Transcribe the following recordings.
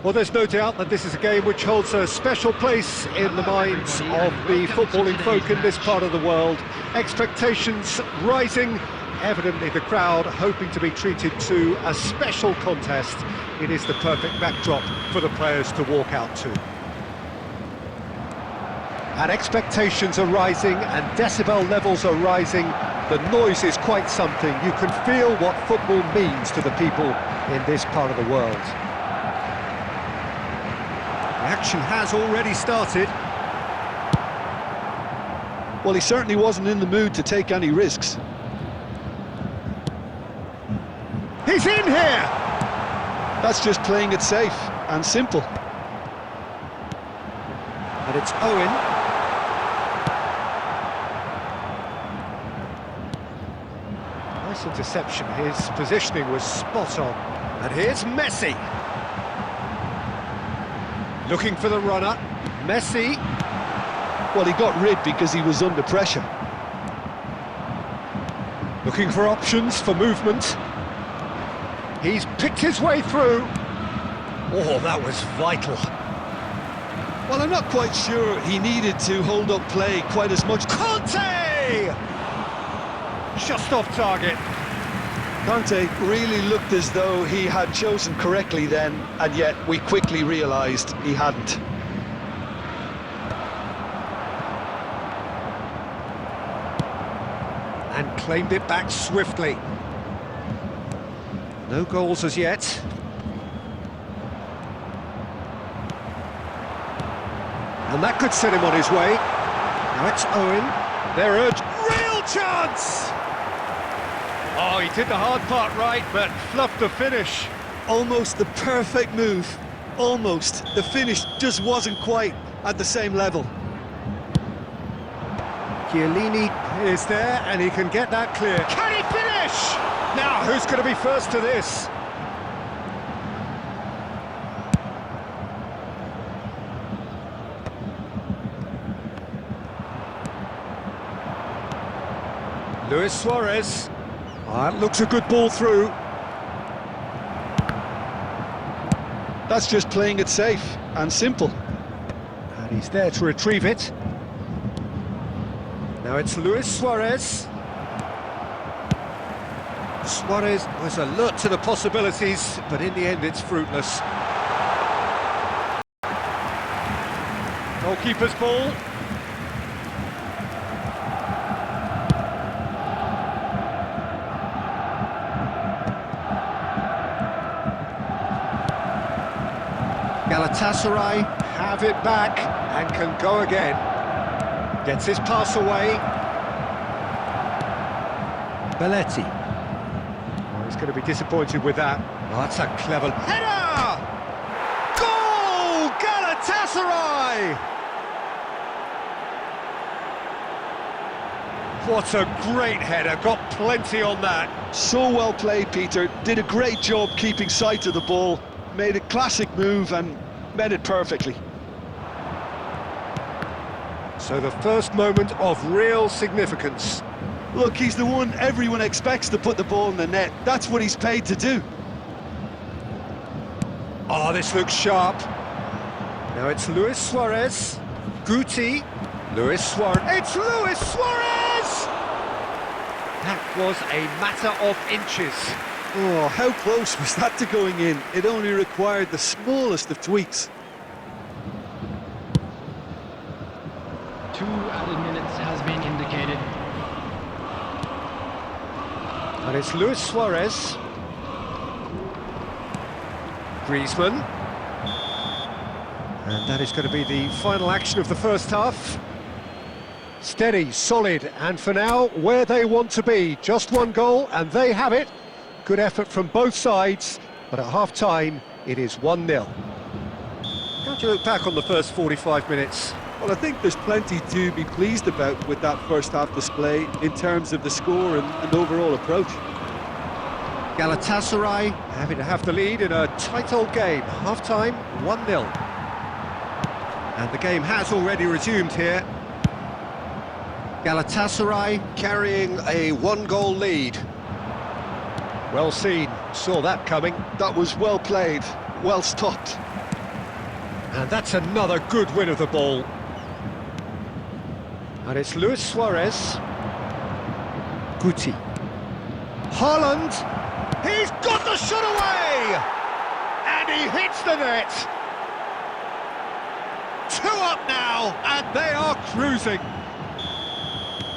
Well, there's no doubt that this is a game which holds a special place in the minds of the footballing folk in this part of the world. Expectations rising, evidently the crowd hoping to be treated to a special contest. It is the perfect backdrop for the players to walk out to. And expectations are rising and decibel levels are rising. The noise is quite something. You can feel what football means to the people in this part of the world. The action has already started. Well, he certainly wasn't in the mood to take any risks. He's in here! That's just playing it safe and simple. And it's Owen. Nice interception. His positioning was spot on. And here's Messi. Looking for the runner. Messi. Well, he got rid because he was under pressure. Looking for options for movement. He's picked his way through. Oh, that was vital. Well, I'm not quite sure he needed to hold up play quite as much. Conte! Just off target. Conte really looked as though he had chosen correctly then, and yet we quickly realised he hadn't. And claimed it back swiftly. No goals as yet. And that could set him on his way. Now it's Owen. They're urged. Real chance! Oh, he did the hard part right, but fluffed the finish. Almost the perfect move. Almost. The finish just wasn't quite at the same level. Chiellini is there, and he can get that clear. Can he finish? Now, who's going to be first to this? Luis Suarez. That looks a good ball through. That's just playing it safe and simple. And he's there to retrieve it. Now it's Luis Suarez. Suarez was alert to the possibilities, but in the end it's fruitless. Goalkeeper's ball. Galatasaray have it back and can go again. Gets his pass away. Belletti. Oh, he's going to be disappointed with that. Oh, that's a clever header! Goal! Galatasaray! What a great header, got plenty on that. So well played, Peter. Did a great job keeping sight of the ball. Made a classic move and met it perfectly. So the first moment of real significance. Look, he's the one everyone expects to put the ball in the net. That's what he's paid to do. Oh, this looks sharp. Now it's Luis Suarez. Guti. Luis Suarez. It's Luis Suarez! That was a matter of inches. Oh, how close was that to going in? It only required the smallest of tweaks. 2 added minutes has been indicated. And it's Luis Suarez. Griezmann. And that is going to be the final action of the first half. Steady, solid, and for now, where they want to be. Just one goal, and they have it. Good effort from both sides, but at half-time, it is 1-0. How do you look back on the first 45 minutes? Well, I think there's plenty to be pleased about with that first half display in terms of the score and overall approach. Galatasaray having to have the lead in a tight old game. Half-time, 1-0. And the game has already resumed here. Galatasaray carrying a 1-goal lead. Well seen, saw that coming. That was well played, well stopped. And that's another good win of the ball. And it's Luis Suarez. Guti. Haaland. He's got the shot away! And he hits the net. 2 up now, and they are cruising.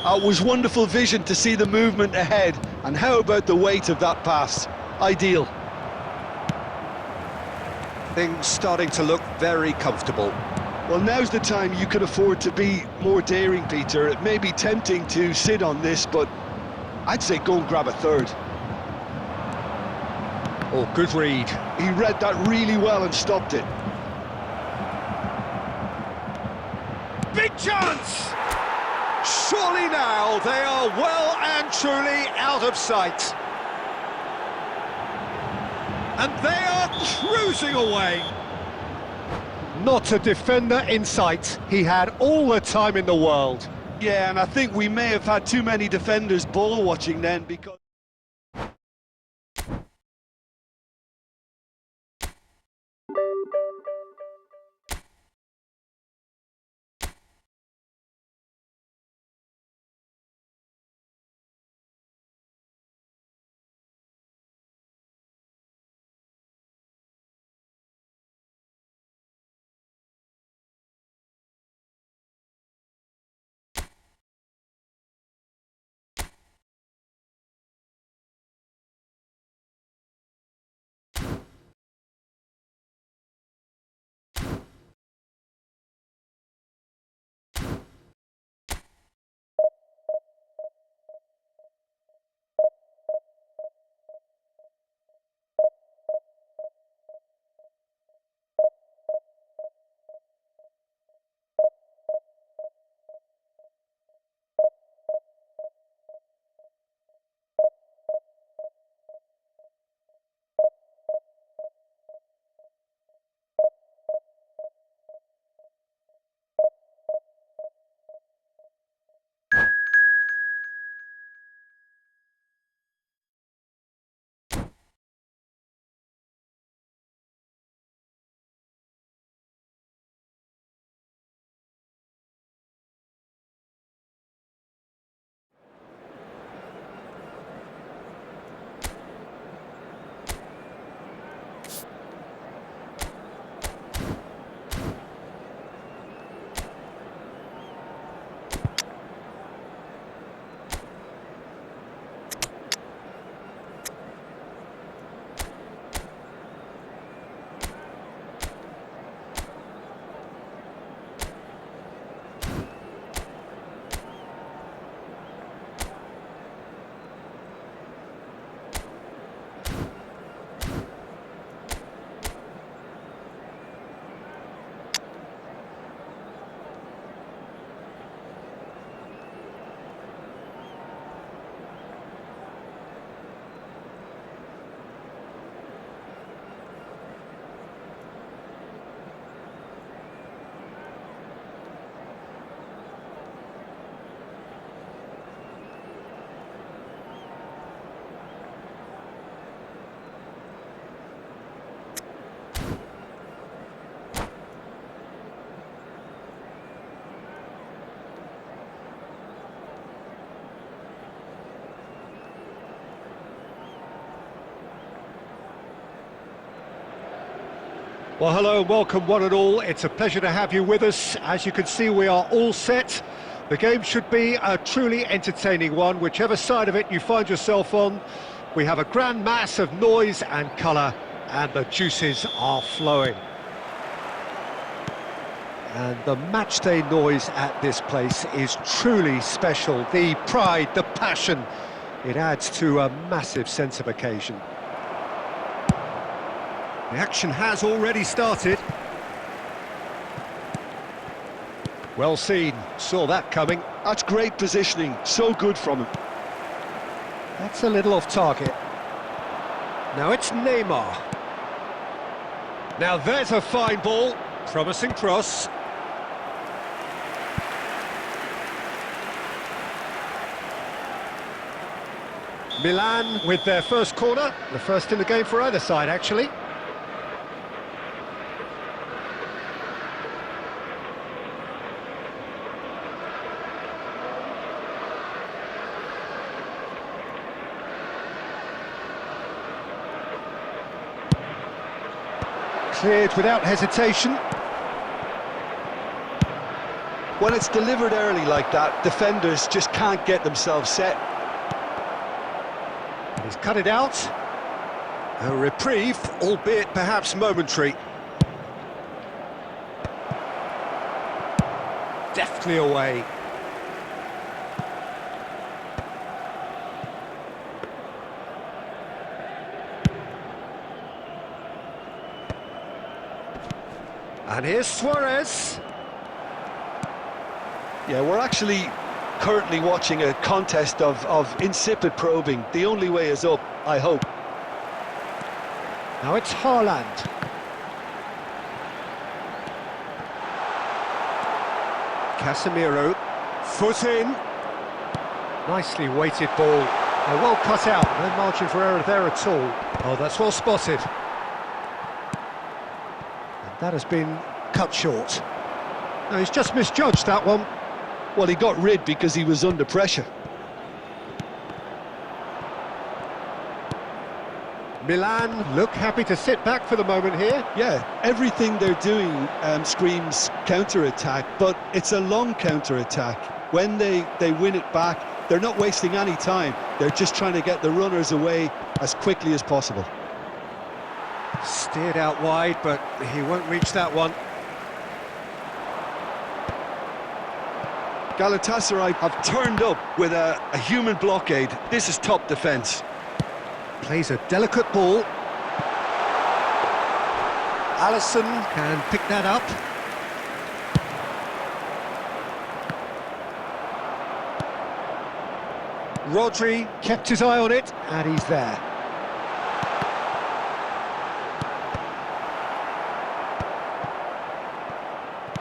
It was wonderful vision to see the movement ahead, and how about the weight of that pass? Ideal. Things starting to look very comfortable. Well, now's the time you can afford to be more daring, Peter. It may be tempting to sit on this, but I'd say go and grab a third. Oh, good read. He read that really well and stopped it. Big chance! Surely now they are well and truly out of sight. And they are cruising away. Not a defender in sight. He had all the time in the world. Yeah, and I think we may have had too many defenders ball watching then, because... Well, hello and welcome one and all. It's a pleasure to have you with us. As you can see, we are all set. The game should be a truly entertaining one, whichever side of it you find yourself on. We have a grand mass of noise and colour, and the juices are flowing. And the matchday noise at this place is truly special. The pride, the passion, it adds to a massive sense of occasion. The action has already started. Well seen, saw that coming. That's great positioning, so good from him. That's a little off target. Now it's Neymar. Now there's a fine ball, promising cross. Milan with their first corner, the first in the game for either side actually. Cleared without hesitation. When it's delivered early like that, defenders just can't get themselves set. He's cut it out. A reprieve, albeit perhaps momentary. Deftly away. And here's Suarez. Yeah, we're actually currently watching a contest of insipid probing. The only way is up, I hope. Now it's Haaland. Casemiro, foot in. Nicely weighted ball. They're well cut out, no margin for error there at all. Oh, that's well spotted. And that has been cut short. No, he's just misjudged that one. Well, he got rid because he was under pressure. Milan look happy to sit back for the moment here. Yeah, everything they're doing screams counter-attack, but it's a long counter-attack. When they win it back, they're not wasting any time. They're just trying to get the runners away as quickly as possible. Steered out wide, but he won't reach that one. Galatasaray have turned up with a human blockade. This is top defence. Plays a delicate ball. Alisson can pick that up. Rodri kept his eye on it, and he's there.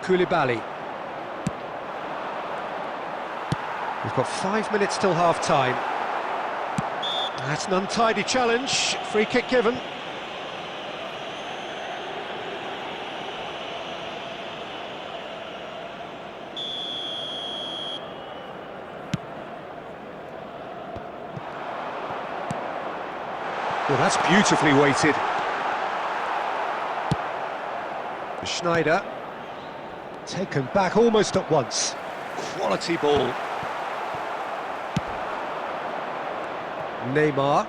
Koulibaly. We've got 5 minutes till half-time. That's an untidy challenge. Free kick given. Well, that's beautifully weighted. Schneider. Taken back almost at once. Quality ball. Neymar,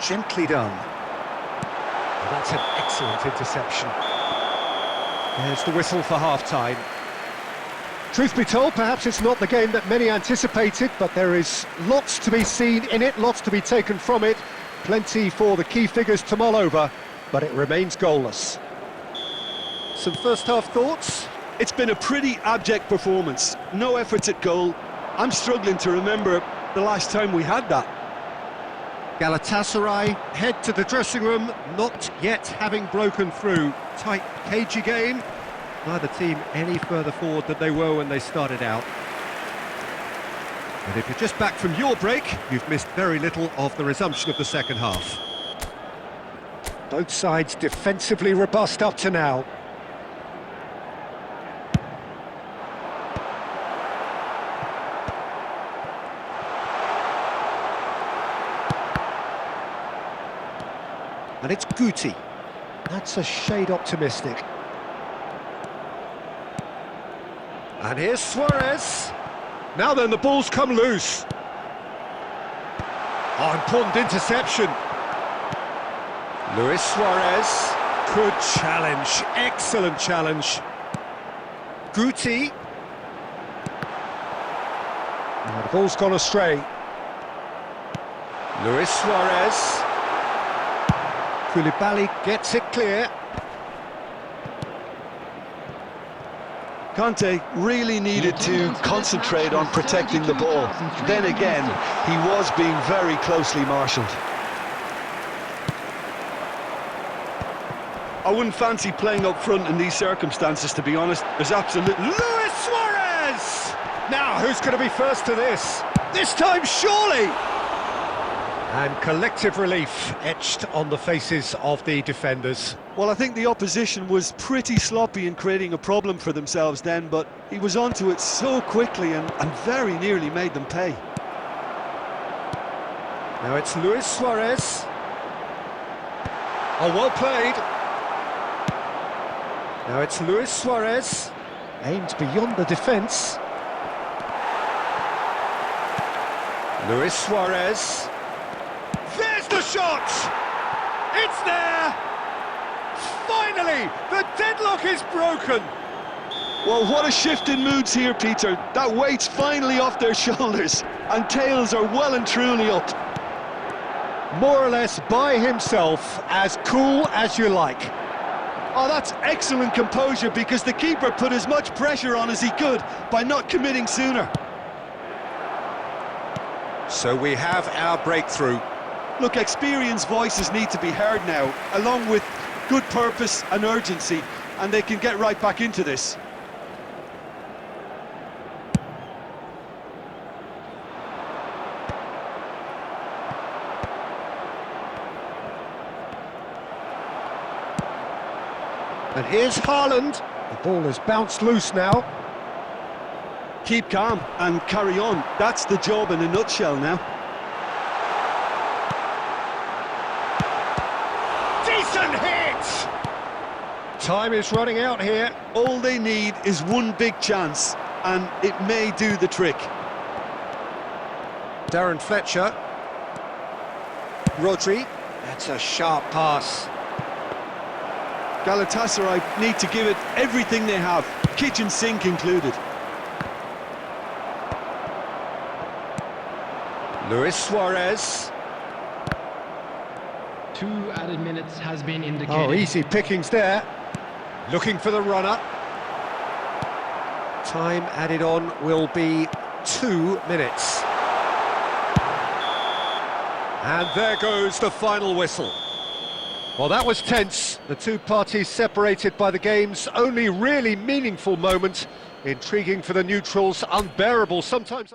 gently done. And that's an excellent interception. There's the whistle for half-time. Truth be told, perhaps it's not the game that many anticipated, but there is lots to be seen in it, lots to be taken from it. Plenty for the key figures to mull over, but it remains goalless. Some first-half thoughts? It's been a pretty abject performance. No efforts at goal. I'm struggling to remember the last time we had that. Galatasaray head to the dressing room, not yet having broken through. Tight, cagey game. Neither team any further forward than they were when they started out. And if you're just back from your break, you've missed very little of the resumption of the second half. Both sides defensively robust up to now. And it's Guti. That's a shade optimistic. And here's Suarez. Now then, the ball's come loose. Oh, important interception. Luis Suarez. Good challenge. Excellent challenge. Guti. Oh, the ball's gone astray. Luis Suarez. Koulibaly gets it clear. Conte really needed to concentrate on protecting the ball. Then again, he was being very closely marshalled. I wouldn't fancy playing up front in these circumstances, to be honest. There's absolutely... Luis Suarez! Now, who's going to be first to this? This time, surely! And collective relief etched on the faces of the defenders. Well, I think the opposition was pretty sloppy in creating a problem for themselves then, but he was onto it so quickly and very nearly made them pay. Now it's Luis Suarez. Oh, well played. Now it's Luis Suarez, aimed beyond the defence. Luis Suarez. There's the shot! It's there! Finally, the deadlock is broken! Well, what a shift in moods here, Peter. That weight's finally off their shoulders, and tails are well and truly up. More or less by himself, as cool as you like. Oh, that's excellent composure, because the keeper put as much pressure on as he could by not committing sooner. So we have our breakthrough. Look, experienced voices need to be heard now, along with good purpose and urgency, and they can get right back into this. And here's Haaland. The ball has bounced loose now. Keep calm and carry on. That's the job in a nutshell now. Decent hit! Time is running out here. All they need is one big chance, and it may do the trick. Darren Fletcher. Rodri. That's a sharp pass. Galatasaray need to give it everything they have, kitchen sink included. Luis Suarez. 2 added minutes has been indicated. Oh, easy pickings there. Looking for the runner. Time added on will be 2 minutes. And there goes the final whistle. Well, that was tense. The two parties separated by the game's only really meaningful moment. Intriguing for the neutrals, unbearable sometimes.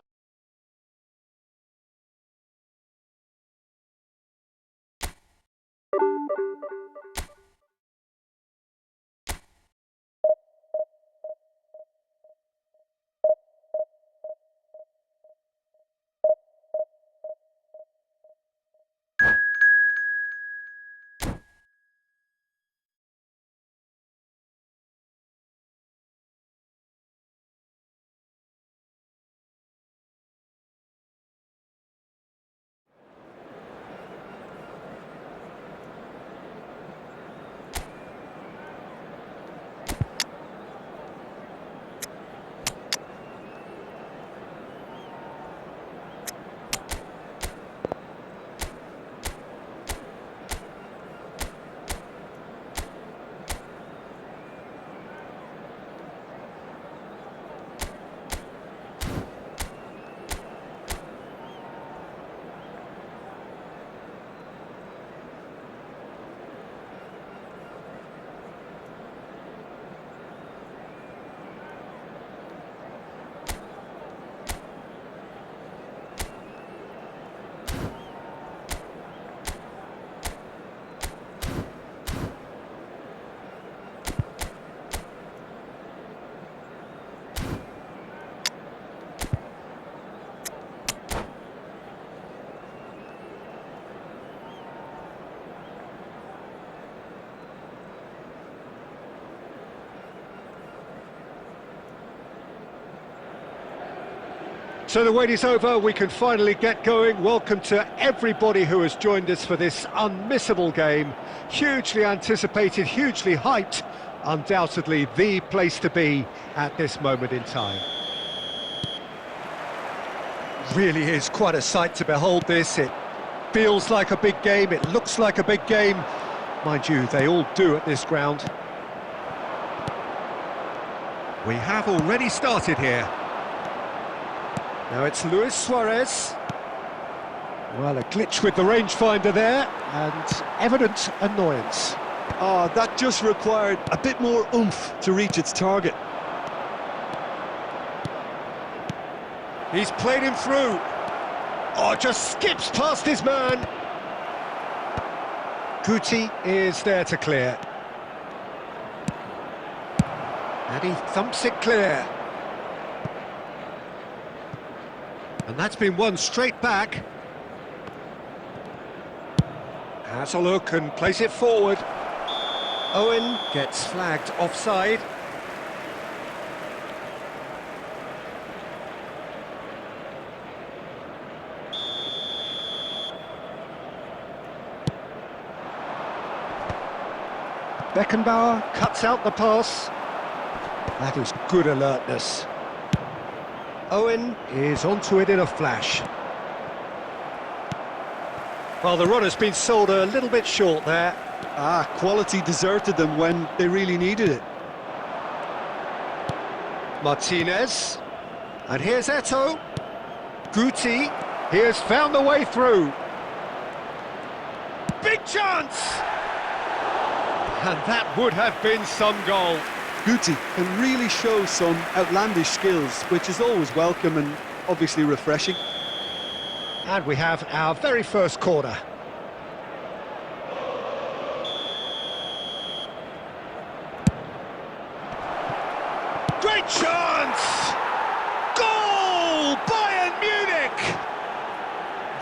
So the wait is over, we can finally get going. Welcome to everybody who has joined us for this unmissable game. Hugely anticipated, hugely hyped. Undoubtedly the place to be at this moment in time. Really is quite a sight to behold this. It feels like a big game, it looks like a big game. Mind you, they all do at this ground. We have already started here. Now it's Luis Suarez. Well, a glitch with the rangefinder there, and evident annoyance. Oh, that just required a bit more oomph to reach its target. He's played him through. Oh, just skips past his man. Guti is there to clear. And he thumps it clear. And that's been won straight back. Has a look and plays it forward. Owen gets flagged offside. Beckenbauer cuts out the pass. That is good alertness. Owen is onto it in a flash. Well, the runner's been sold a little bit short there. Quality deserted them when they really needed it. Martinez. And here's Eto'o. Guti. He has found the way through. Big chance! And that would have been some goal. Guti can really show some outlandish skills, which is always welcome and obviously refreshing. And we have our very first corner. Great chance! Goal! Bayern Munich!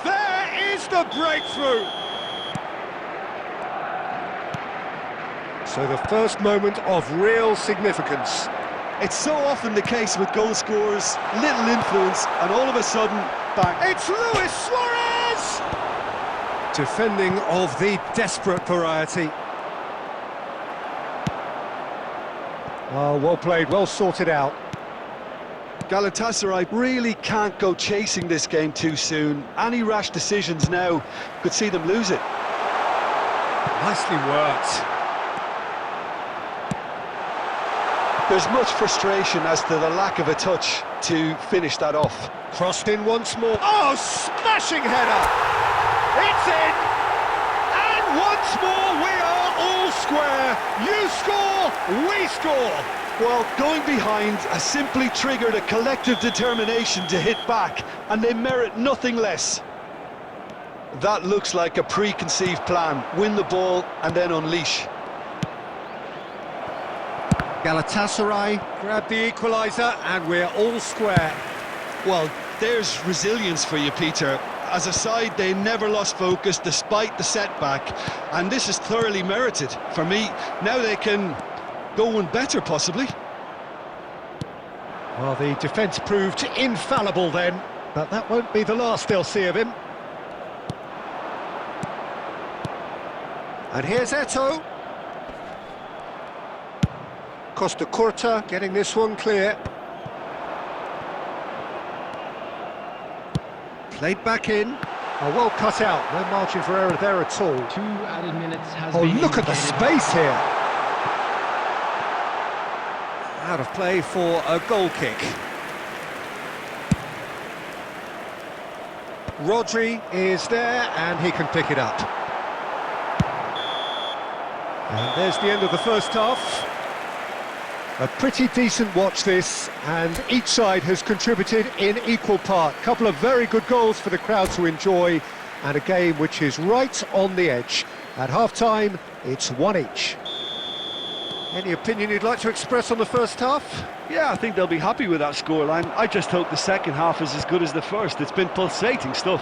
There is the breakthrough! So the first moment of real significance. It's so often the case with goal scorers, little influence, and all of a sudden, bang. It's Luis Suarez! Defending of the desperate variety. Oh, well played, well sorted out. Galatasaray really can't go chasing this game too soon. Any rash decisions now could see them lose it. Nicely worked. There's much frustration as to the lack of a touch to finish that off. Crossed in once more. Oh, smashing header! It's in! And once more we are all square. You score, we score. Well, going behind has simply triggered a collective determination to hit back, and they merit nothing less. That looks like a preconceived plan. Win the ball and then unleash. Galatasaray grab the equaliser and we're all square. Well, there's resilience for you, Peter. As a side, they never lost focus despite the setback, and this is thoroughly merited. For me, now they can go one better, possibly. Well, the defence proved infallible then, but that won't be the last they'll see of him. And here's Eto'o. Costa Curta getting this one clear. Played back in. Oh, well cut out. No margin for error there at all. 2 added minutes has Oh, been look at the indicated. space here. Out of play for a goal kick. Rodri is there and he can pick it up. And there's the end of the first half. A pretty decent watch this, and each side has contributed in equal part. Couple of very good goals for the crowd to enjoy, and a game which is right on the edge. At half-time, it's 1 each. Any opinion you'd like to express on the first half? Yeah, I think they'll be happy with that scoreline. I just hope the second half is as good as the first. It's been pulsating stuff.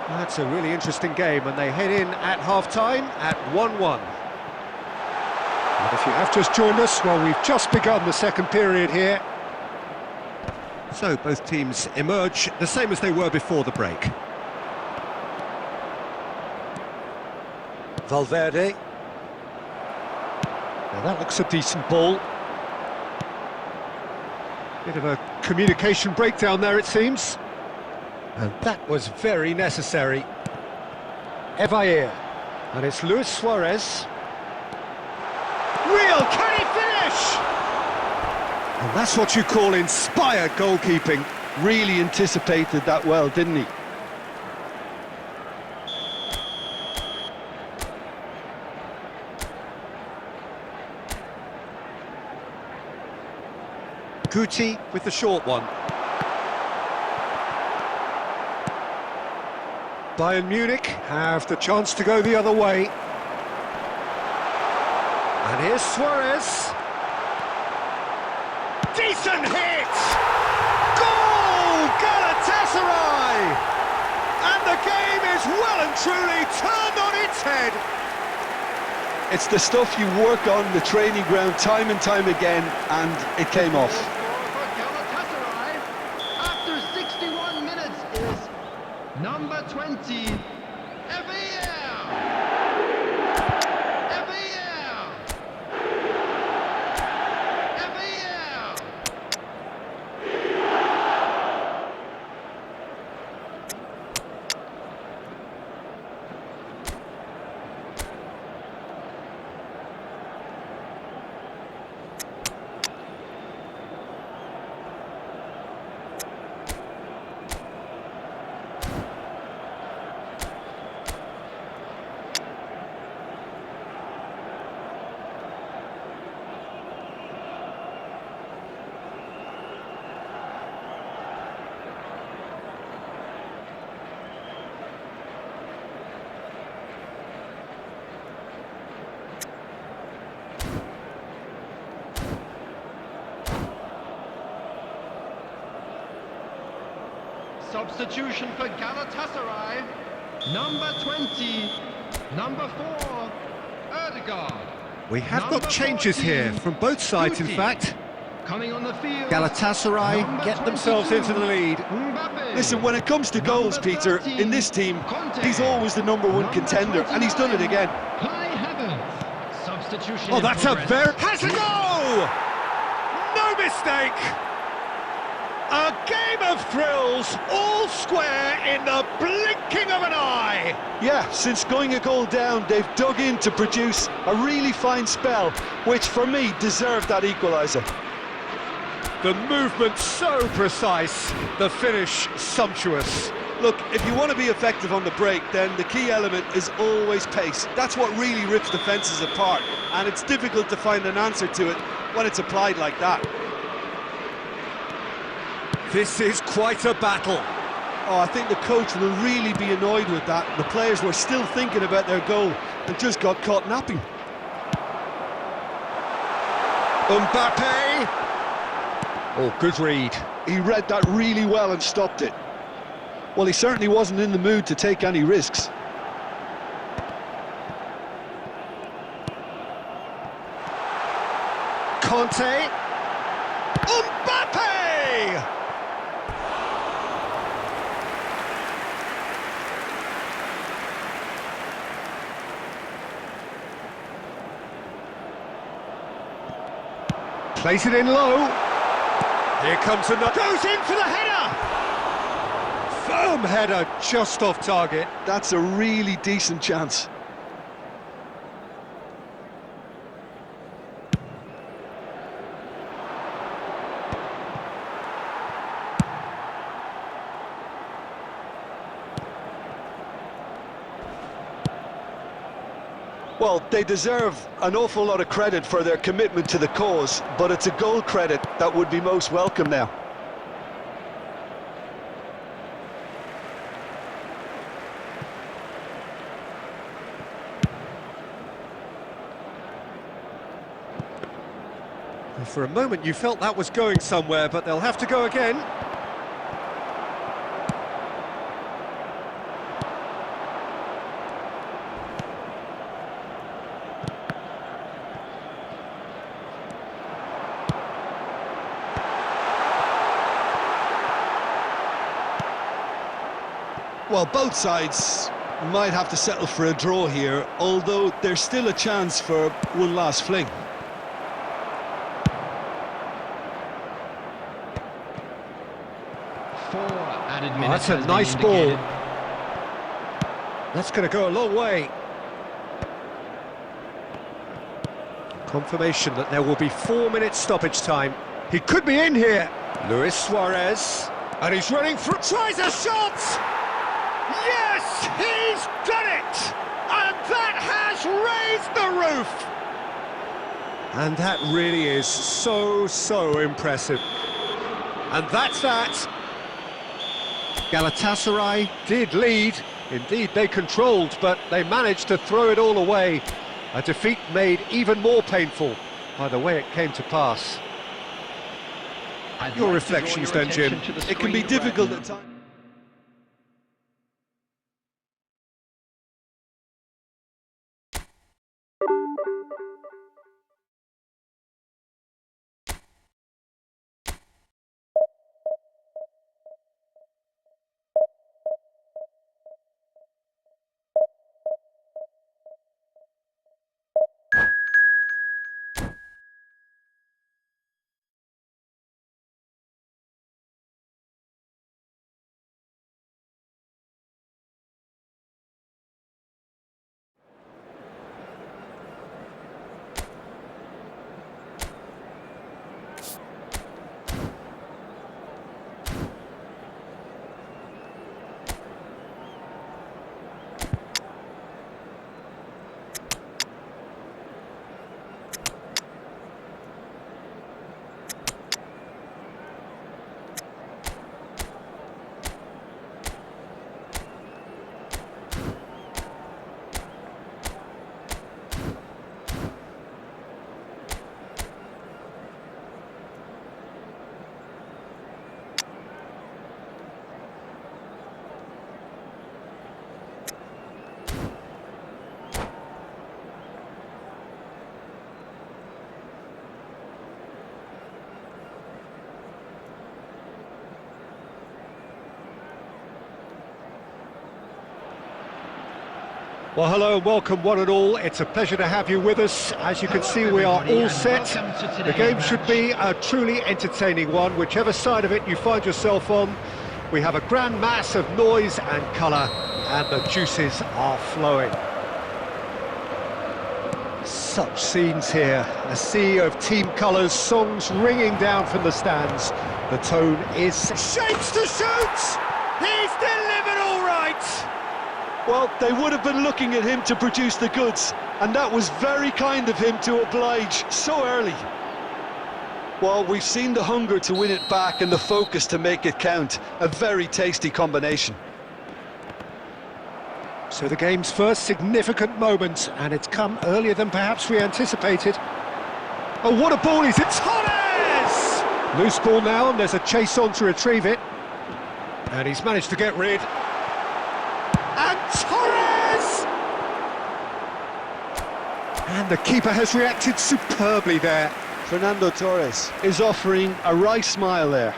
That's a really interesting game, and they head in at half-time at 1-1. And if you have just joined us, well, we've just begun the second period here. So both teams emerge the same as they were before the break. Valverde. Now that looks a decent ball. Bit of a communication breakdown there, it seems. And that was very necessary. Evair. And it's Luis Suarez. Real, can he finish? And that's what you call inspired goalkeeping. Really anticipated that well, didn't he? Guti with the short one. Bayern Munich have the chance to go the other way. And here's Suarez. Decent hit! Goal! Galatasaray! And the game is well and truly turned on its head. It's the stuff you work on the training ground time and time again, and it came off. For Galatasaray, after 61 minutes, is number 20, Efootball. Efootball. Efootball. Substitution for Galatasaray, number 20, number 4, Erdegaard. We have Number got changes 14, here, from both sides in Tuti. fact. Coming on the field, Galatasaray number get themselves 22, into the lead. Mbappe. Listen, when it comes to goals, Number Peter, 13, in this team, Conte. he's always the number one Number contender, and he's done it 29, again. Kai Havertz. Substitution Oh, in that's a progress. very... Has a goal! No mistake! A game of thrills, all square in the blinking of an eye! Yeah, since going a goal down, they've dug in to produce a really fine spell, which for me deserved that equaliser. The movement so precise, the finish sumptuous. Look, if you want to be effective on the break, then the key element is always pace. That's what really rips defences apart, and it's difficult to find an answer to it when it's applied like that. This is quite a battle. Oh, I think the coach will really be annoyed with that. The players were still thinking about their goal and just got caught napping. Mbappe! Oh, good read. He read that really well and stopped it. Well, he certainly wasn't in the mood to take any risks. Conte. Mbappe! Plays it in low. Here comes another. Goes in for the header! Firm header, just off target. That's a really decent chance. Well, they deserve an awful lot of credit for their commitment to the cause, but it's a goal credit that would be most welcome now. For a moment you felt that was going somewhere, but they'll have to go again. Well, both sides might have to settle for a draw here, although there's still a chance for one last fling. That's a nice ball. That's going to go a long way. Confirmation that there will be 4 minutes stoppage time. He could be in here. Luis Suarez. And he's running through. Tries a shot! Yes, he's done it! And that has raised the roof! And that really is so impressive. And that's that. Galatasaray did lead. Indeed, they controlled, but they managed to throw it all away. A defeat made even more painful by the way it came to pass. Your reflections then, Jim? It can be difficult at times. Well, hello and welcome one and all. It's a pleasure to have you with us. As you can see, we are all set. The game should be a truly entertaining one, whichever side of it you find yourself on. We have a grand mass of noise and colour, and the juices are flowing. Such scenes here, a sea of team colours, songs ringing down from the stands. The tone is... Shapes to shoot! He's delivered all right! Well, they would have been looking at him to produce the goods, and that was very kind of him to oblige so early. Well, we've seen the hunger to win it back and the focus to make it count. A very tasty combination. So the game's first significant moment, and it's come earlier than perhaps we anticipated. Oh, what a ball is it! Torres! Loose ball now, and there's a chase on to retrieve it. And he's managed to get rid. And Torres! And the keeper has reacted superbly there. Fernando Torres is offering a wry smile there.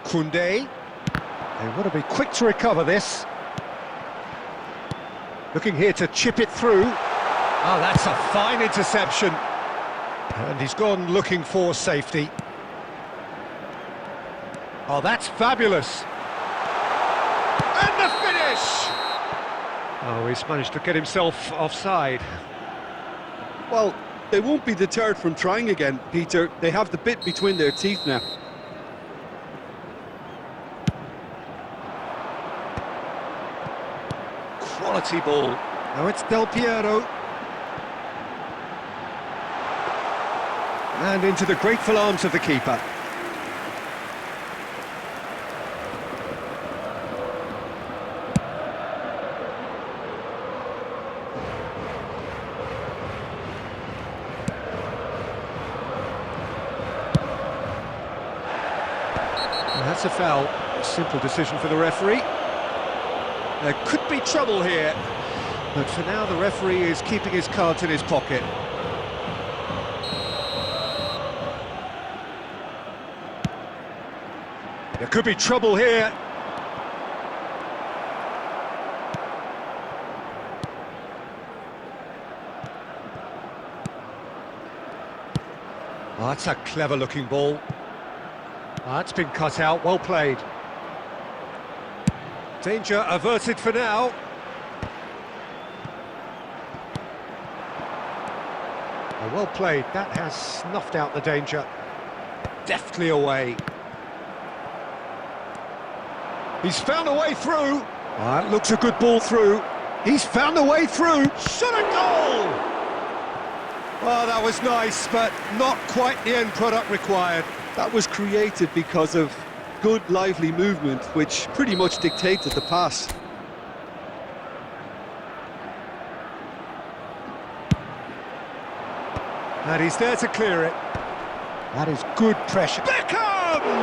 Koundé. They want to be quick to recover this. Looking here to chip it through. Oh, that's a fine interception. And he's gone looking for safety. Oh, that's fabulous. And the finish! Oh, he's managed to get himself offside. Well, they won't be deterred from trying again, Peter. They have the bit between their teeth now. Quality ball. Now it's Del Piero. And into the grateful arms of the keeper. That's a foul. A simple decision for the referee. There could be trouble here, but for now the referee is keeping his cards in his pocket. There could be trouble here. Oh, that's a clever-looking ball. That's been cut out, well played. Danger averted for now. Oh, well played, that has snuffed out the danger. Deftly away. He's found a way through. Oh, that looks a good ball through. He's found a way through. Shot a goal! Oh, that was nice, but not quite the end product required. That was created because of good, lively movement, which pretty much dictated the pass. And he's there to clear it. That is good pressure. Beckham!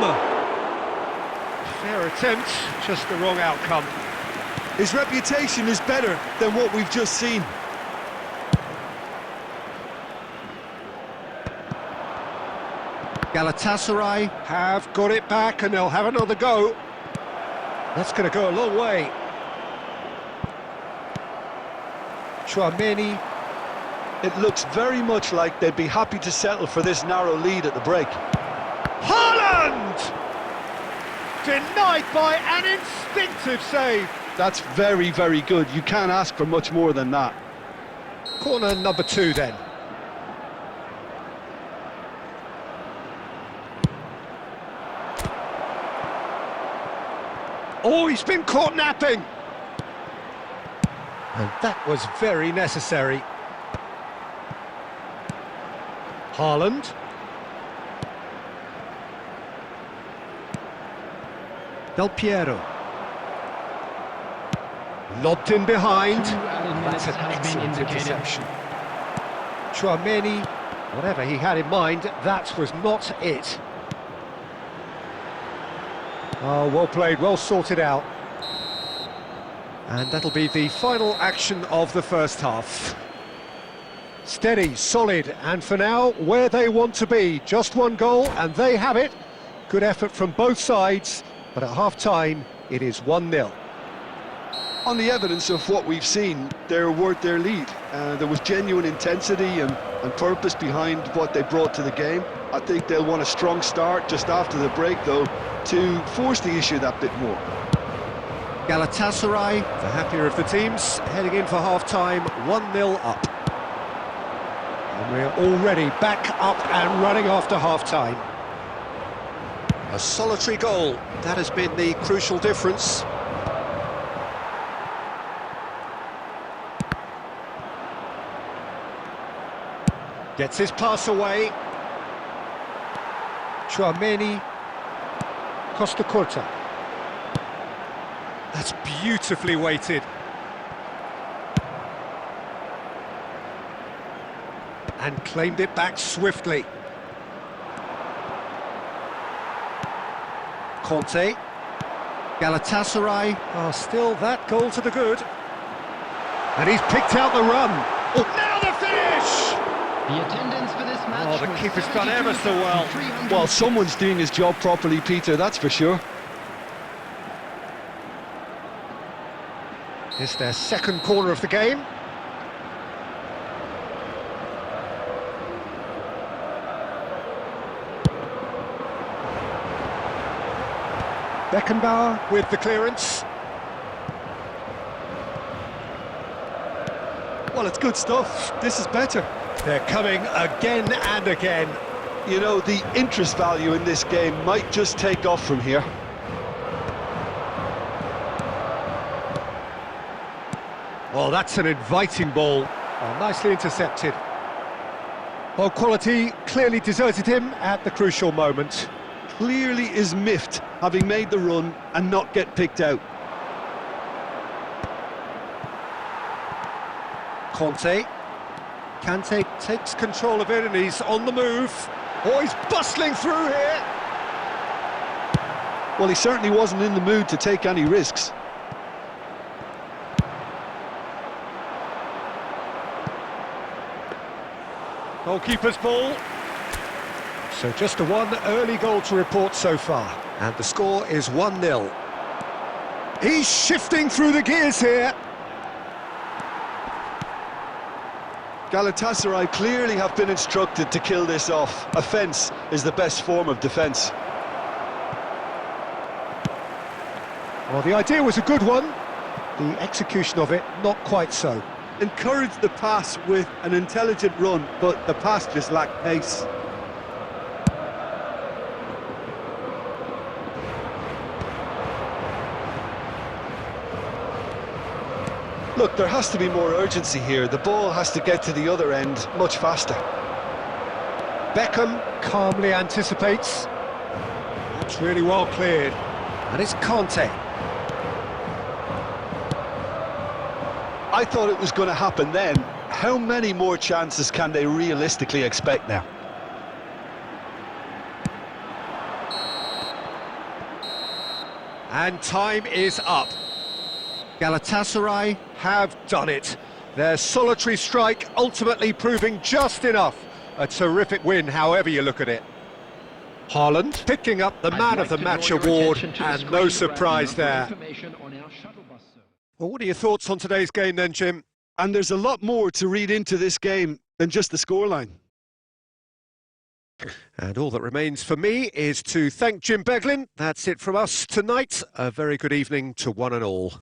Fair attempt, just the wrong outcome. His reputation is better than what we've just seen. Galatasaray have got it back and they'll have another go. That's going to go a long way. Chouameni. It looks very much like they'd be happy to settle for this narrow lead at the break. Haaland! Denied by an instinctive save. That's very, very good. You can't ask for much more than that. Corner number 2 then. Oh, he's been caught napping! And that was very necessary. Haaland. Del Piero. Lobbed in behind. That's an excellent interception. Chouameni, whatever he had in mind, that was not it. Oh, well played, well sorted out. And that'll be the final action of the first half. Steady, solid, and for now, where they want to be. Just one goal, and they have it. Good effort from both sides, but at half-time, it is 1-0. On the evidence of what we've seen, they're worth their lead. There was genuine intensity and purpose behind what they brought to the game. I think they'll want a strong start just after the break, though, to force the issue that bit more. Galatasaray, the happier of the teams, heading in for half-time, 1-0 up. And we're already back up and running after half-time. A solitary goal, that has been the crucial difference. Gets his pass away. Chouameni. Costa Curta. That's beautifully weighted. And claimed it back swiftly. Conte. Galatasaray are still that goal to the good. And he's picked out the run. Oh, now the finish! The attendance for this match. Oh, the keeper's done ever so well. Well, someone's doing his job properly, Peter, that's for sure. It's their second corner of the game. Beckenbauer with the clearance. Well, it's good stuff. This is better. They're coming again and again. You know, the interest value in this game might just take off from here. Well, that's an inviting ball. Oh, nicely intercepted. Well, quality clearly deserted him at the crucial moment. Clearly is miffed, having made the run and not get picked out. Conte. Kante takes control of it and he's on the move. Oh, he's bustling through here. Well, he certainly wasn't in the mood to take any risks. Goalkeeper's ball. So just the one early goal to report so far. And the score is 1-0. He's shifting through the gears here. Galatasaray clearly have been instructed to kill this off. Offence is the best form of defence. Well, the idea was a good one. The execution of it, not quite so. Encouraged the pass with an intelligent run, but the pass just lacked pace. Look, there has to be more urgency here. The ball has to get to the other end much faster. Beckham calmly anticipates. That's really well cleared. And it's Conte. I thought it was going to happen then. How many more chances can they realistically expect now? And time is up. Galatasaray have done it. Their solitary strike ultimately proving just enough. A terrific win, however you look at it. Haaland picking up the Man of the Match award, and no surprise there. Well, what are your thoughts on today's game then, Jim? And there's a lot more to read into this game than just the scoreline. And all that remains for me is to thank Jim Beglin. That's it from us tonight. A very good evening to one and all.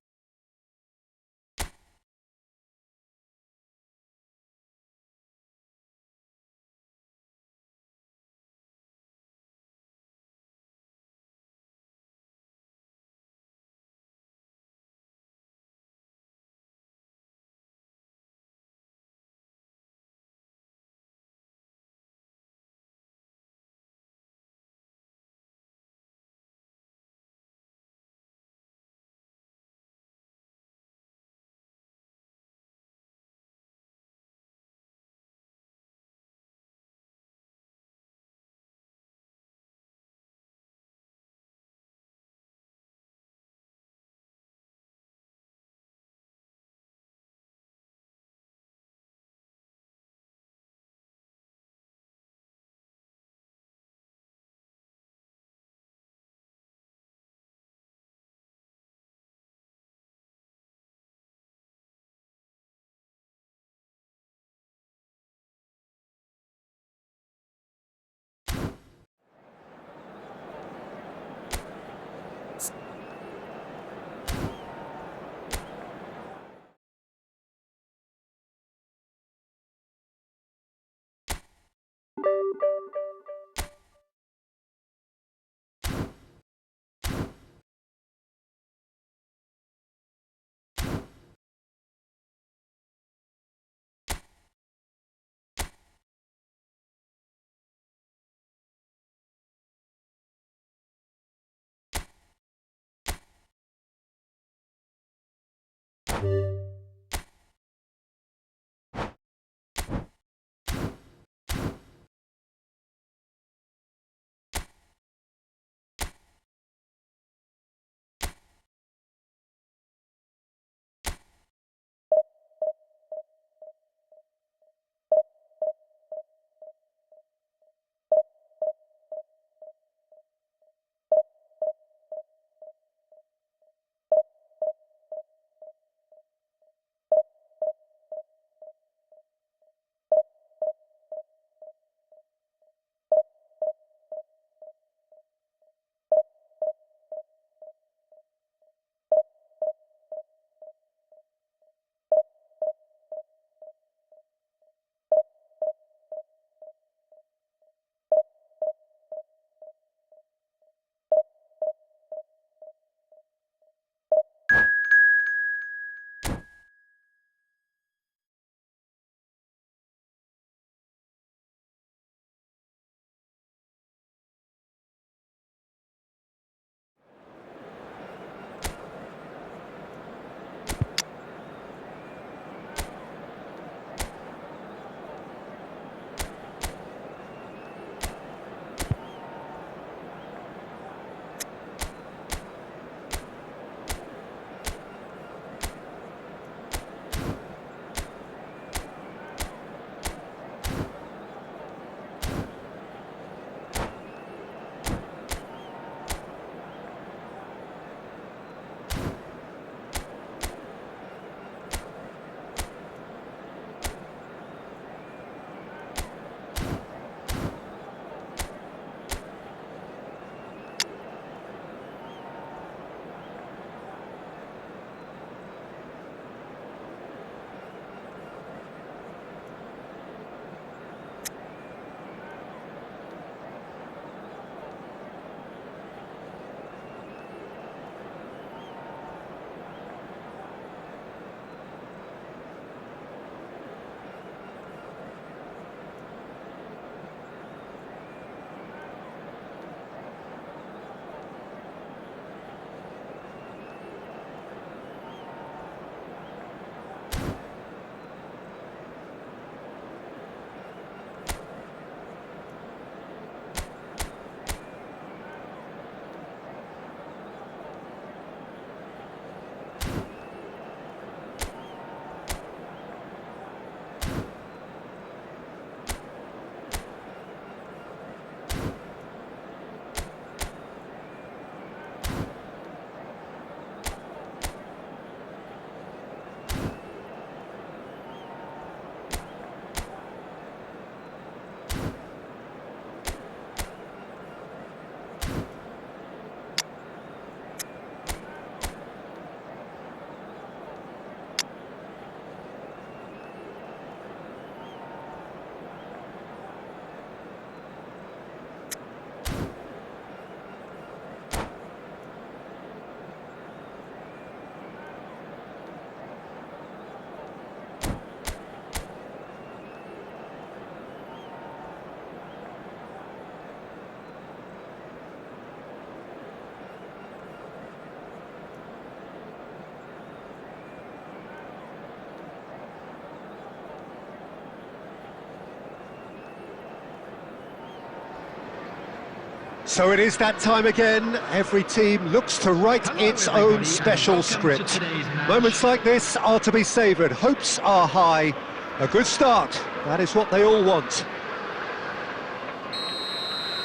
So it is that time again. Every team looks to write its own special script. Moments like this are to be savoured. Hopes are high. A good start. That is what they all want.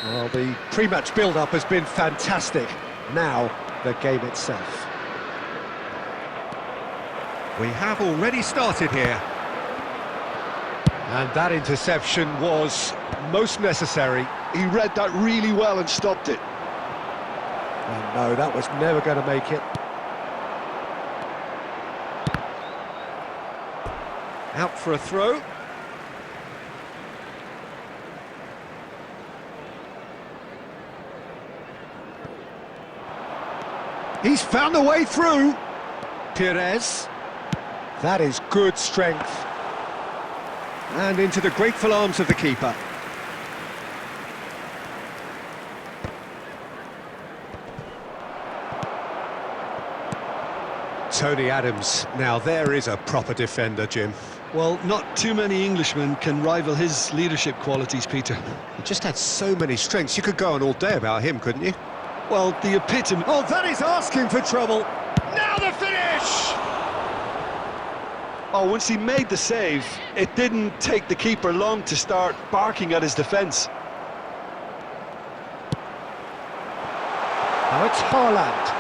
Well, the pre-match build-up has been fantastic. Now, the game itself. We have already started here. And that interception was most necessary. He read that really well and stopped it. And no, that was never going to make it. Out for a throw. He's found a way through. Perez. That is good strength. And into the grateful arms of the keeper. Tony Adams. Now there is a proper defender, Jim. Well, not too many Englishmen can rival his leadership qualities, Peter. He just had so many strengths. You could go on all day about him, couldn't you? Well, the epitome... Oh, that is asking for trouble. Now the finish! Oh, once he made the save, it didn't take the keeper long to start barking at his defence. Now it's Haaland.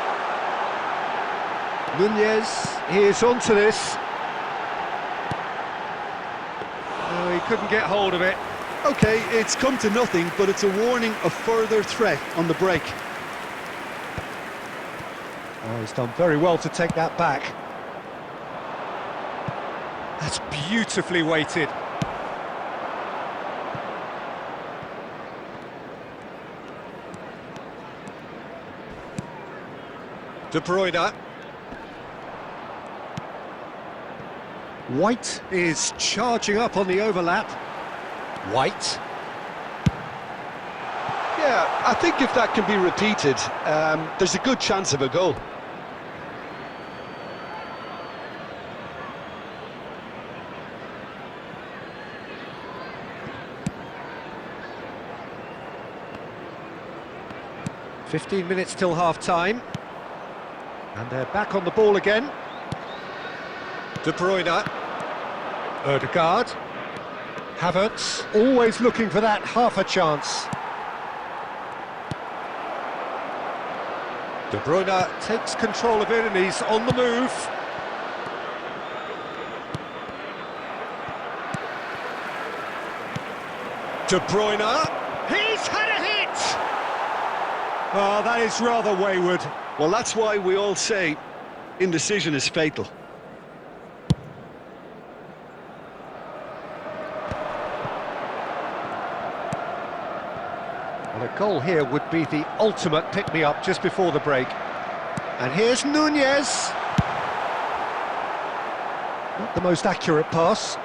Nunez, he is onto this. No, he couldn't get hold of it. OK, it's come to nothing, but it's a warning of further threat on the break. Oh, he's done very well to take that back. That's beautifully weighted. De Bruyne. White is charging up on the overlap. White. Yeah, I think if that can be repeated, there's a good chance of a goal. "15 minutes till half-time. And they're back on the ball again. De Bruyne. Ødegaard. Havertz, always looking for that half a chance. De Bruyne takes control of it and he's on the move. De Bruyne. He's had a hit! Oh, that is rather wayward. Well, that's why we all say indecision is fatal. Well, a goal here would be the ultimate pick-me-up just before the break. And here's Nunez. Not the most accurate pass.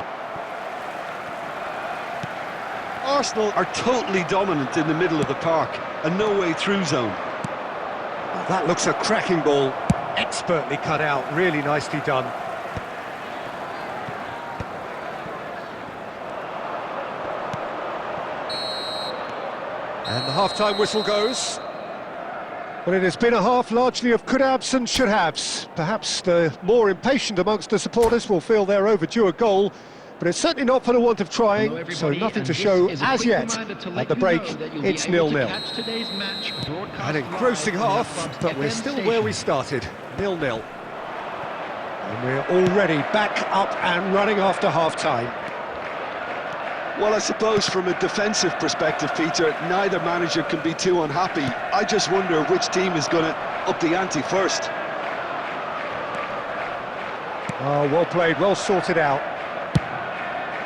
Arsenal are totally dominant in the middle of the park, a no-way-through zone. Well, that looks a cracking ball. Expertly cut out, really nicely done. And the half-time whistle goes. Well, it has been a half largely of could-haves and should-haves. Perhaps the more impatient amongst the supporters will feel they're overdue a goal, but it's certainly not for the want of trying, so nothing to show as yet. At the break, it's 0-0. An engrossing half, but we're still where we started, 0-0. And we're already back up and running after half-time. Well, I suppose from a defensive perspective, Peter, neither manager can be too unhappy. I just wonder which team is going to up the ante first. Oh, well played, well sorted out.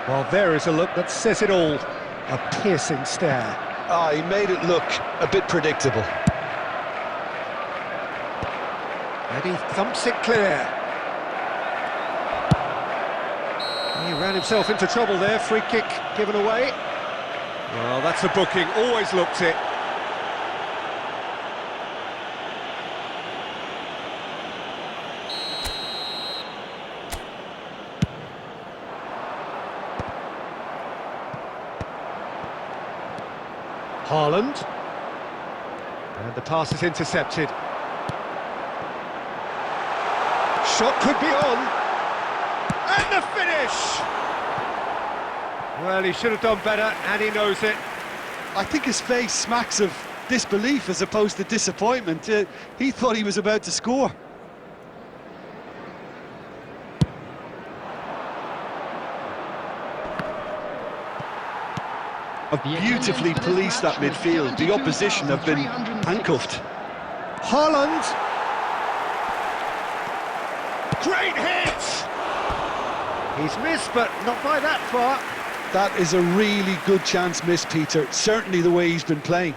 Well, there is a look that says it all. A piercing stare. Ah, he made it look a bit predictable. And he thumps it clear. He ran himself into trouble there, free kick given away. Well, that's a booking, always looked it. Haaland. And the pass is intercepted. Shot could be on. And the finish! Well, he should have done better, and he knows it. I think his face smacks of disbelief as opposed to disappointment. He thought he was about to score. Have beautifully policed that midfield. The opposition have been handcuffed. Haaland! Great hit! He's missed, but not by that far. That is a really good chance missed, Peter. Certainly the way he's been playing.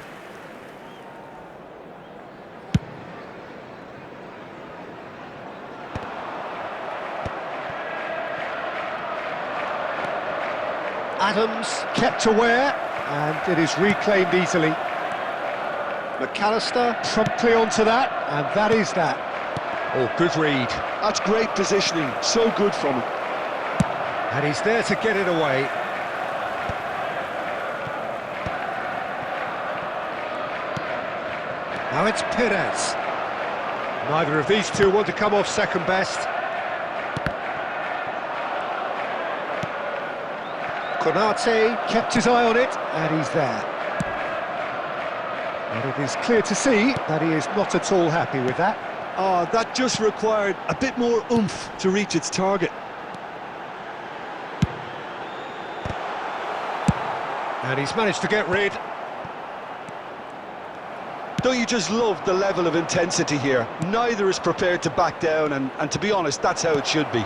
Adams kept aware, and it is reclaimed easily. McAllister promptly onto that, and that is that. Oh, good read. That's great positioning, so good from him. And he's there to get it away. Now it's Perez. Neither of these two want to come off second best. Konate kept his eye on it, and he's there. And it is clear to see that he is not at all happy with that. Oh, that just required a bit more oomph to reach its target. And he's managed to get rid. Don't you just love the level of intensity here? Neither is prepared to back down, and to be honest, that's how it should be.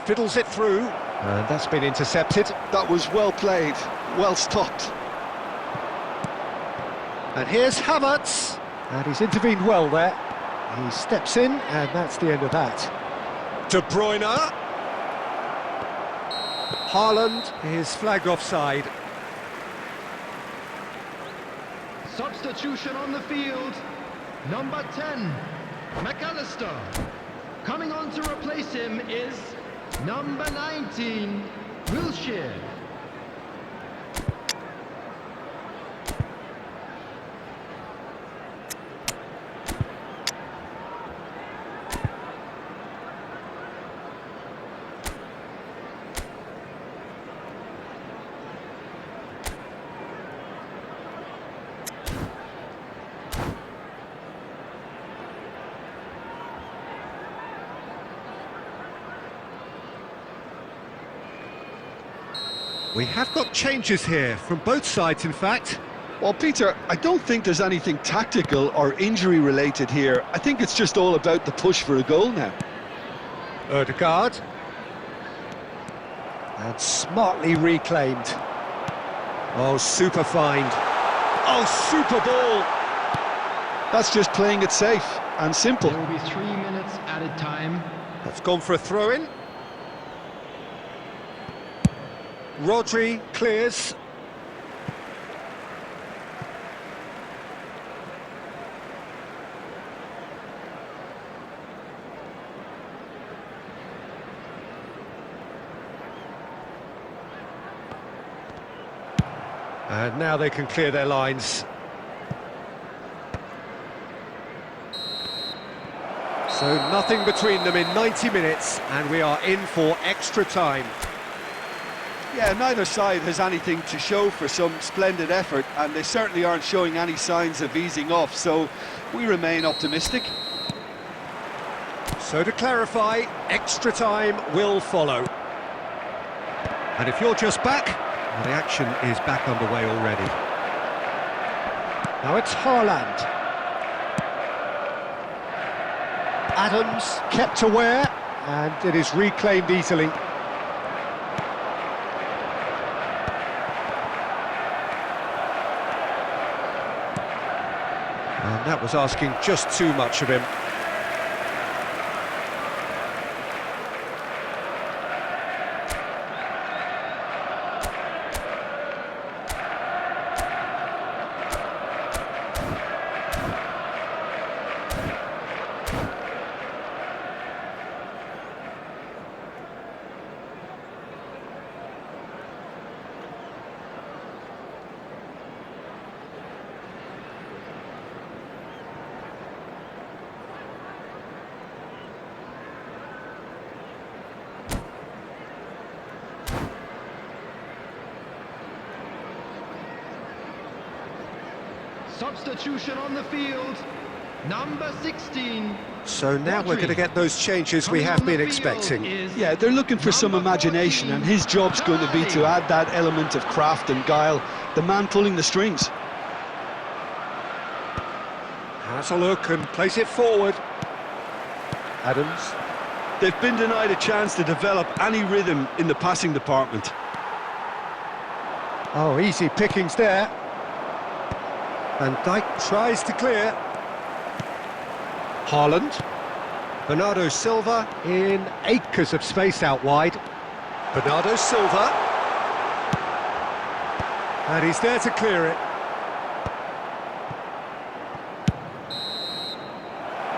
Fiddles it through, and that's been intercepted. That was well played, well stopped. And here's Havertz, and he's intervened well there. He steps in, and that's the end of that. De Bruyne. Haaland is flagged offside. Substitution on the field. Number 10, McAllister. Coming on to replace him is number 19, Wilshere. We have got changes here, from both sides in fact. Well, Peter, I don't think there's anything tactical or injury-related here. I think it's just all about the push for a goal now. Odegaard. And smartly reclaimed. Oh, super find. Oh, super ball! That's just playing it safe and simple. There will be 3 minutes added time. That's gone for a throw-in. Rodri clears. And now they can clear their lines. So nothing between them in 90 minutes, and we are in for extra time. Yeah, neither side has anything to show for some splendid effort, and they certainly aren't showing any signs of easing off, so we remain optimistic. So to clarify, extra time will follow. And if you're just back, well, the action is back underway already. Now it's Haaland. Adams kept aware, and it is reclaimed easily. And that was asking just too much of him. Substitution on the field, number 16. So now we're going to get those changes we have been expecting. Yeah, they're looking for some imagination, and his job's going to be to add that element of craft and guile, the man pulling the strings. Has a look and plays it forward. Adams. They've been denied a chance to develop any rhythm in the passing department. Oh, easy pickings there. Van Dijk tries to clear. Haaland. Bernardo Silva in acres of space out wide. Bernardo Silva. And he's there to clear it.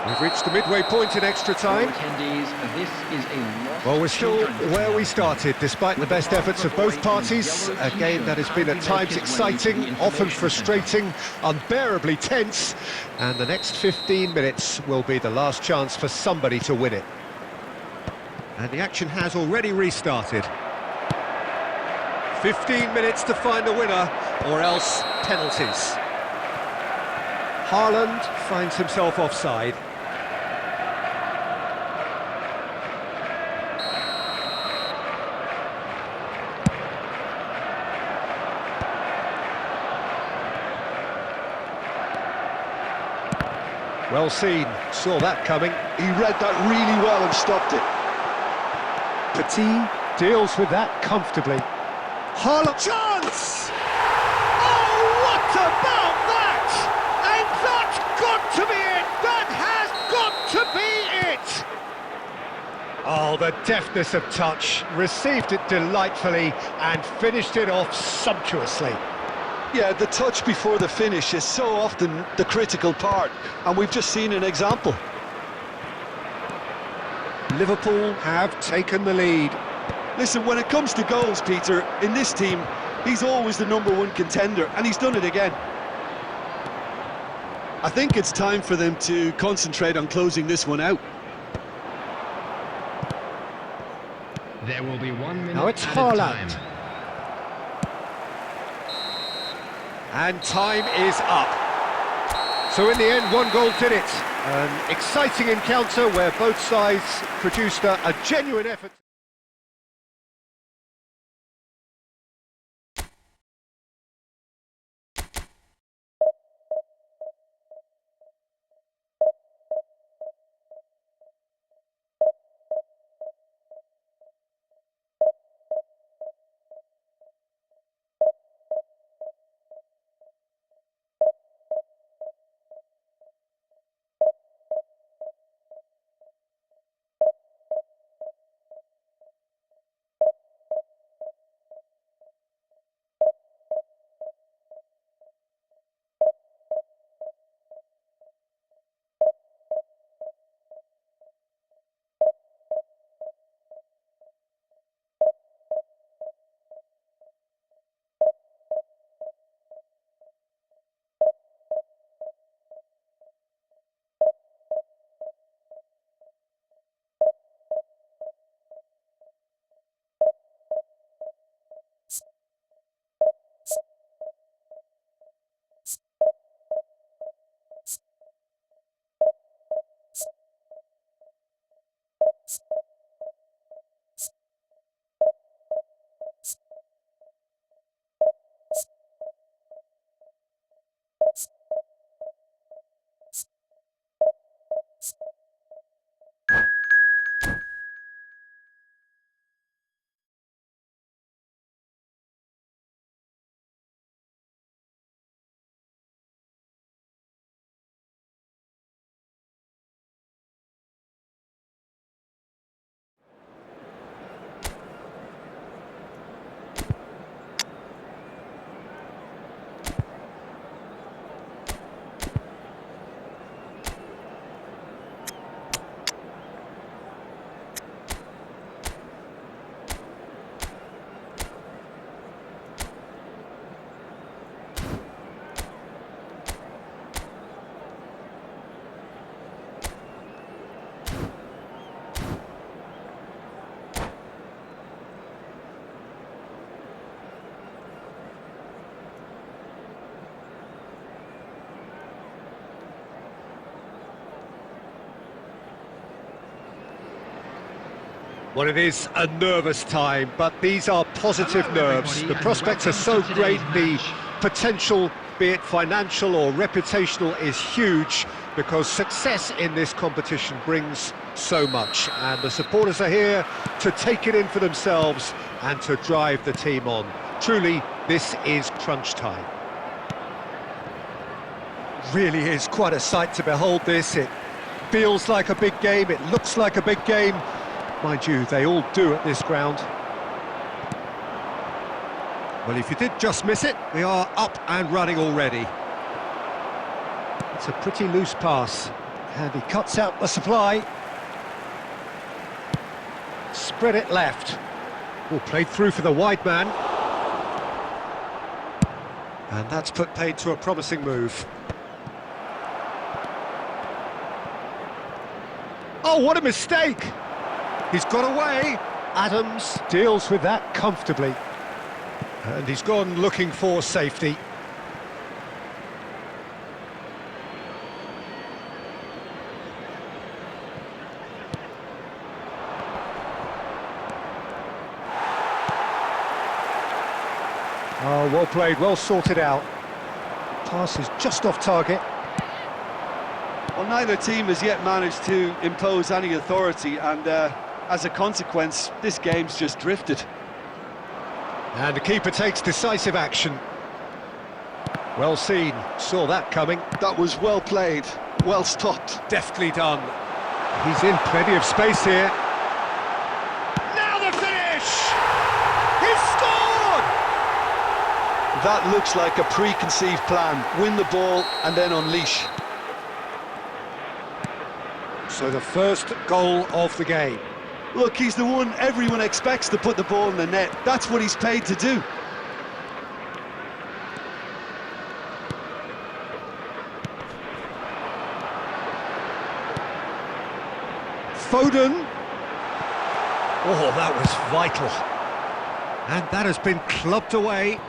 We've reached the midway point in extra time. Attendees, this is a lost Well, we're still where we started, despite the best efforts of both parties. A game that has been at times exciting, often frustrating, unbearably tense. And the next 15 minutes will be the last chance for somebody to win it. And the action has already restarted. 15 minutes to find a winner, or else penalties. Haaland finds himself offside. Well seen, saw that coming. He read that really well and stopped it. Petit deals with that comfortably. Haaland, chance! Oh, what about that? And that's got to be it! That has got to be it! Oh, the deftness of touch, received it delightfully and finished it off sumptuously. Yeah, the touch before the finish is so often the critical part, and we've just seen an example. Liverpool have taken the lead. Listen, when it comes to goals, Peter, in this team, he's always the #1 contender, and he's done it again. I think it's time for them to concentrate on closing this one out. There will be 1 minute Now it's at a Haaland. time. And time is up. So in the end, one goal did it. An exciting encounter where both sides produced a genuine effort. Well, it is a nervous time, but these are positive nerves. The prospects are so great, the potential, be it financial or reputational, is huge, because success in this competition brings so much, and the supporters are here to take it in for themselves and to drive the team on. Truly, this is crunch time. Really is quite a sight to behold this. It feels like a big game, it looks like a big game. Mind you, they all do at this ground. Well, if you did just miss it, we are up and running already. It's a pretty loose pass, and he cuts out the supply. Spread it left. Oh, played through for the wide man. And that's put paid to a promising move. Oh, what a mistake! He's got away. Adams deals with that comfortably. And he's gone looking for safety. Oh, well played, well sorted out. Pass is just off target. Well, neither team has yet managed to impose any authority, and as a consequence, this game's just drifted. And the keeper takes decisive action. Well seen, saw that coming. That was well played, well stopped. Deftly done. He's in plenty of space here. Now the finish! He's scored! That looks like a preconceived plan. Win the ball and then unleash. So the first goal of the game. Look, he's the one everyone expects to put the ball in the net. That's what he's paid to do. Foden. Oh, that was vital. And that has been clubbed away.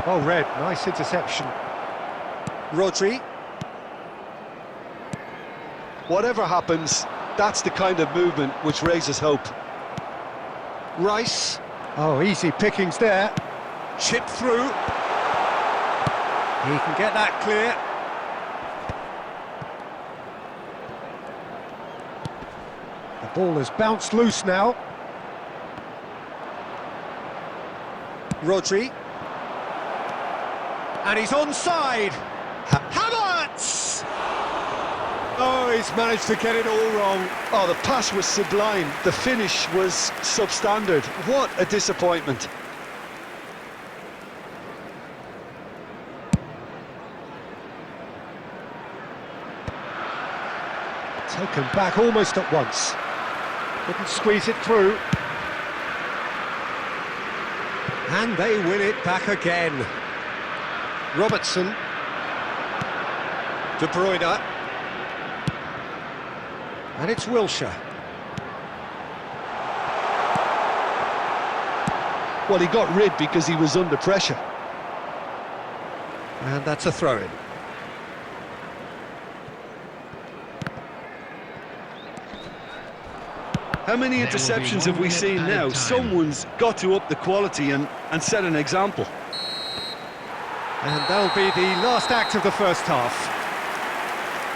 Oh, Red, nice interception. Rodri. Whatever happens, that's the kind of movement which raises hope. Rice. Oh, easy pickings there. Chip through. He can get that clear. The ball has bounced loose now. Rodri. And he's onside. Havertz! Oh, he's managed to get it all wrong. Oh, the pass was sublime. The finish was substandard. What a disappointment. Taken back almost at once. Couldn't squeeze it through. And they win it back again. Robertson. De Bruyne. And it's Wilshere. Well, he got rid because he was under pressure. And that's a throw-in. How many interceptions have we seen now? Someone's got to up the quality and set an example. And that'll be the last act of the first half.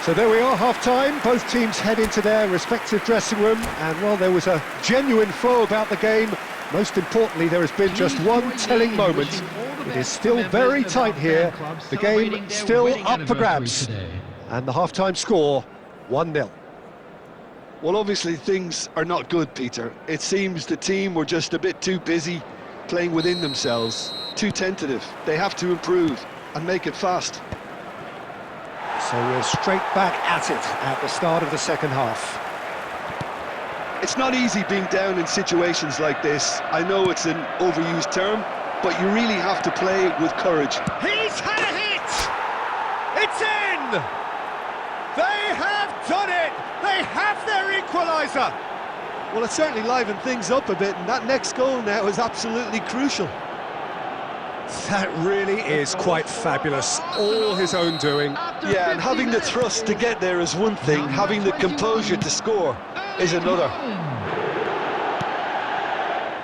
So there we are, half-time. Both teams head into their respective dressing room. And while there was a genuine flow about the game, most importantly, there has been just one telling moment. It is still very tight here. The game still up for grabs. And the half-time score, 1-0. Well, obviously things are not good, Peter. It seems the team were just a bit too busy playing within themselves, too tentative. They have to improve and make it fast. So we're straight back at it at the start of the second half. It's not easy being down in situations like this. I know it's an overused term, but you really have to play with courage. He's had a hit! It's in! They have done it! They have their equaliser! Well, it certainly livened things up a bit, and that next goal now is absolutely crucial. That really is quite fabulous. All his own doing. Yeah, and having the thrust to get there is one thing, having the composure to score is another.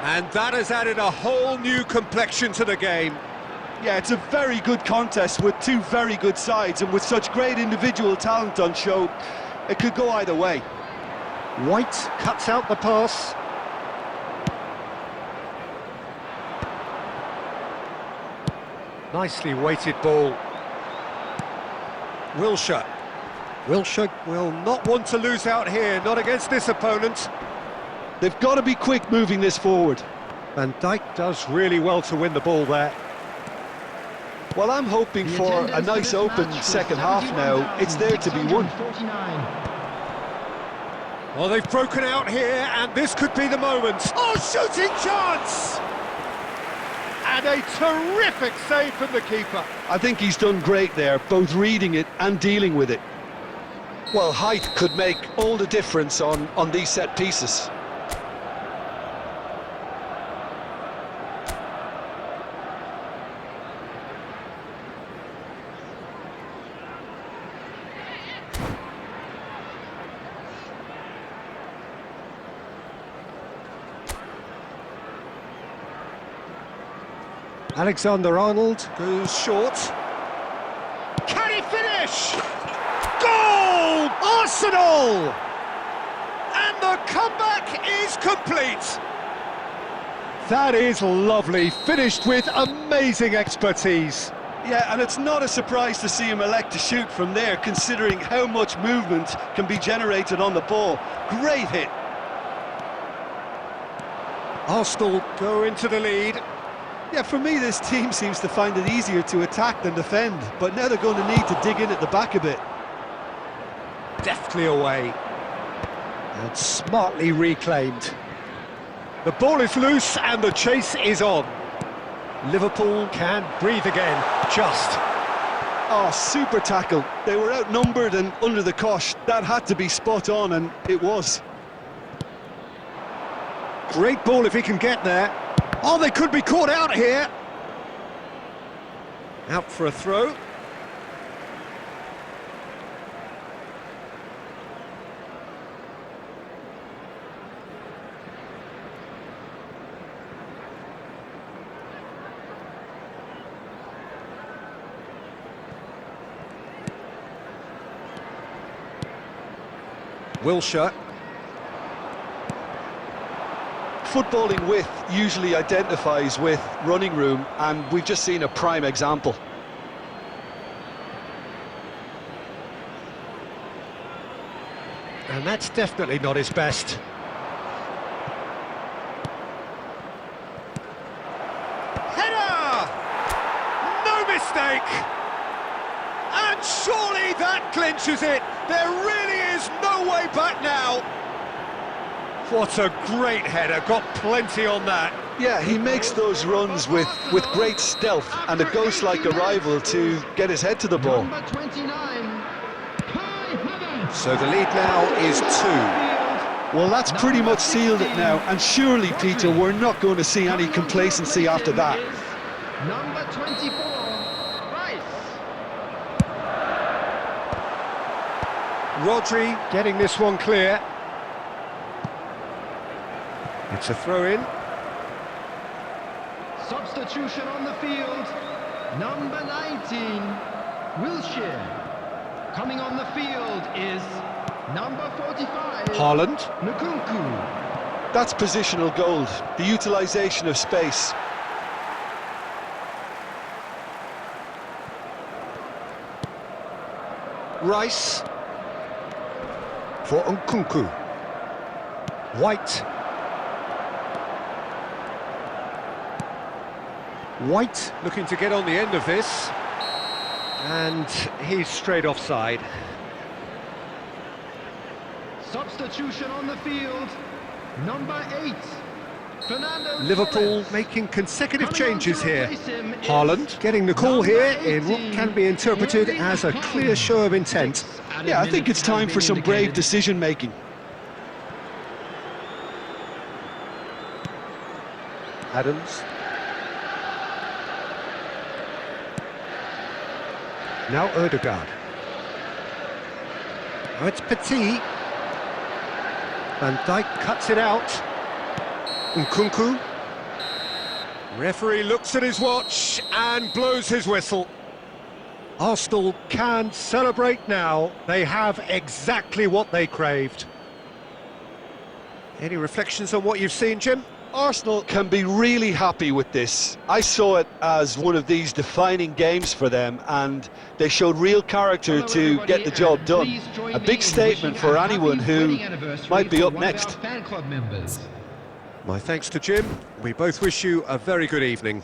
And that has added a whole new complexion to the game. Yeah, it's a very good contest with two very good sides, and with such great individual talent on show, it could go either way. White cuts out the pass. Nicely weighted ball. Wilshere. Wilshere will not want to lose out here, not against this opponent. They've got to be quick moving this forward. Van Dijk does really well to win the ball there. Well, I'm hoping The for a attendance for nice this open match was second half now. It's there to be won. 71,649. Well, they've broken out here, and this could be the moment. Oh, shooting chance! And a terrific save from the keeper. I think he's done great there, both reading it and dealing with it. Well, height could make all the difference on these set pieces. Alexander-Arnold goes short. Can he finish? Goal! Arsenal! And the comeback is complete. That is lovely, finished with amazing expertise. Yeah, and it's not a surprise to see him elect to shoot from there, considering how much movement can be generated on the ball. Great hit. Arsenal go into the lead. Yeah, for me, this team seems to find it easier to attack than defend, but now they're going to need to dig in at the back a bit. Deftly away. And smartly reclaimed. The ball is loose and the chase is on. Liverpool can breathe again, just. Oh, super tackle. They were outnumbered and under the cosh. That had to be spot on, and it was. Great ball if he can get there. Oh, they could be caught out here. Out for a throw. Wilshere. Footballing width usually identifies with running room, and we've just seen a prime example. And that's definitely not his best. Header! No mistake! And surely that clinches it. There really is no way back now. What a great header, got plenty on that. Yeah, he makes those runs with great stealth and a ghost-like arrival to get his head to the ball. Number 29, Kai Havertz. So the lead now is 2. Well, that's pretty much sealed it now, and surely, Peter, we're not going to see any complacency after that. Number 24, Rice. Rodri getting this one clear. It's a throw-in. Substitution on the field. Number 19, Wilshere. Coming on the field is number 45, Haaland. Nkunku. That's positional gold, the utilisation of space. Rice. For Nkunku. White. White looking to get on the end of this, and he's straight offside. Substitution on the field. Number 8, Fernando Liverpool Torres. making consecutive Coming on changes to here. replace him is Haaland getting the call number here in 18, what can be interpreted Erling as a clear Haaland. show of intent. Yeah, I think it's time for some brave decision-making. Adams. Now Ødegaard. Oh, it's Petit. Van Dijk cuts it out. Nkunku. Referee looks at his watch and blows his whistle. Arsenal can celebrate now. They have exactly what they craved. Any reflections on what you've seen, Jim? Arsenal can be really happy with this. I saw it as one of these defining games for them, and they showed real character Hello, to everybody, get the job and done. please join A me big in statement wishing for a happy anyone who wedding anniversary might be for up one of next. our fan club members. My thanks to Jim. We both wish you a very good evening.